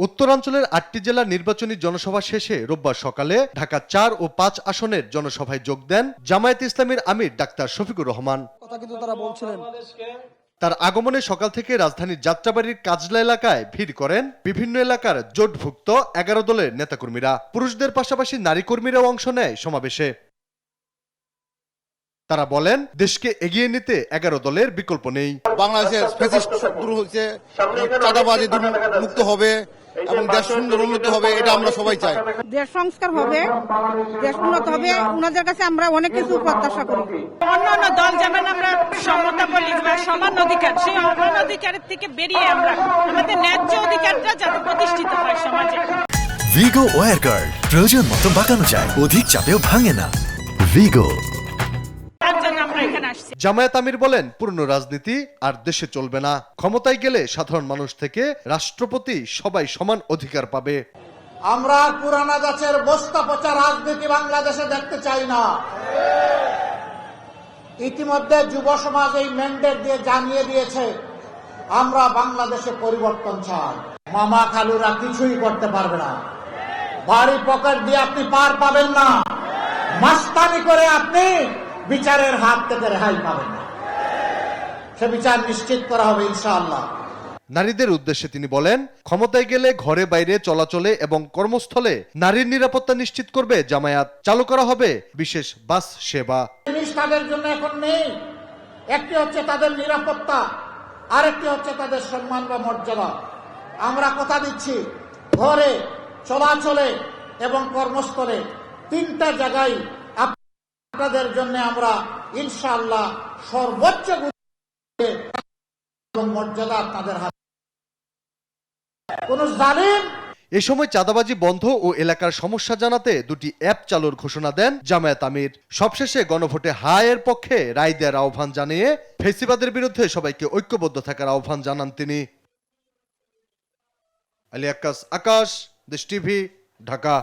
উত্তরাঞ্চলের ৮টি জেলার নির্বাচনী জনসভা শেষে রোববার সকালে ঢাকা ৪ ও ৫ আসনের জনসভায় যোগ দেন জামায়াতে ইসলামীর আমির ডাক্তার শফিকুর রহমান। তার আগমনে সকাল থেকে রাজধানীর যাত্রাবাড়ির কাজলা এলাকায় ভিড় করেন বিভিন্ন এলাকার জোটভুক্ত ১১ দলের নেতাকর্মীরা। পুরুষদের পাশাপাশি নারী কর্মীরাও অংশ নেয় সমাবেশে। তারা বলেন, দেশকে এগিয়ে নিতে ১১ দলের বিকল্প নেই। বাংলাদেশের ফ্যাসিস্ট দূর হচ্ছে, চাঁদাবাজি মুক্ত হবে এবং দেশ সুন্দর উন্নত হবে, এটা আমরা সবাই চাই। দেশ সংস্কার হবে, দেশ উন্নত হবে, ওনাদের কাছে আমরা অনেক কিছু প্রত্যাশা করি। অন্যান্য দল যেমন আমরা সমতা বলি বা সমান অধিকার, সেই সমান অধিকারের থেকে বেরিয়ে আমরা আমাদের ন্যায্য অধিকারটা যাতে প্রতিষ্ঠিত হয় সমাজে। ভিগো ওয়্যার গার্ড প্রয়োজন মতো বাঁকানো যায়, অধিক চাপেও ভাঙে না। ভিগো। জামায়াত আমির বলেন, পুরনো রাজনীতি আর দেশে চলবে না। ক্ষমতায় গেলে সাধারণ মানুষ থেকে রাষ্ট্রপতি সবাই সমান অধিকার পাবে। আমরা পুরানা গাছের বস্তা পচা রাজনীতি বাংলাদেশে দেখতে চাই না। ইতিমধ্যে যুব সমাজ এই ম্যান্ডেট দিয়ে জানিয়ে দিয়েছে, আমরা বাংলাদেশে পরিবর্তন চাই। মামা খালুরা কিছুই করতে পারবে না। ভারী পকেট দিয়ে আপনি পার পাবেন না। মাস্তানি করে আপনি বিচারের হাত থেকে রেহাই পাবেন না। সে বিচার নিশ্চিত করা হবে ইনশাআল্লাহ। নারীদের উদ্দেশ্যে তিনি বলেন, ক্ষমতায় গেলে ঘরে বাইরে চলাচলে এবং কর্মস্থলে নারীর নিরাপত্তা নিশ্চিত করবে জামায়াত। চালু করা হবে বিশেষ বাস সেবা। জিনিস তাদের জন্য এখন নেই। একটি হচ্ছে তাদের নিরাপত্তা, আরেকটি হচ্ছে তাদের সম্মান বা মর্যাদা। আমরা কথা দিচ্ছি, ঘরে চলাচলে এবং কর্মস্থলে তিনটা জায়গায় আপনাদের জন্য আমরা ইনশাআল্লাহ সর্বোচ্চ মর্যাদা আপনাদের হাতে। কোন জালিম। এ সময় চাঁদাবাজি বন্ধ ও এলাকার সমস্যা জানাতে দুটি অ্যাপ চালুর ঘোষণা দেন জামায়াত আমির। সবশেষে গণভোটে হায়ের পক্ষে রায় দেওয়ার আহ্বান জানিয়ে ফেসিবাদের বিরুদ্ধে সবাইকে ঐক্যবদ্ধ থাকার আহ্বান জানান তিনি। আলী আক্কাস, আকাশ, দেশ টিভি, ঢাকা।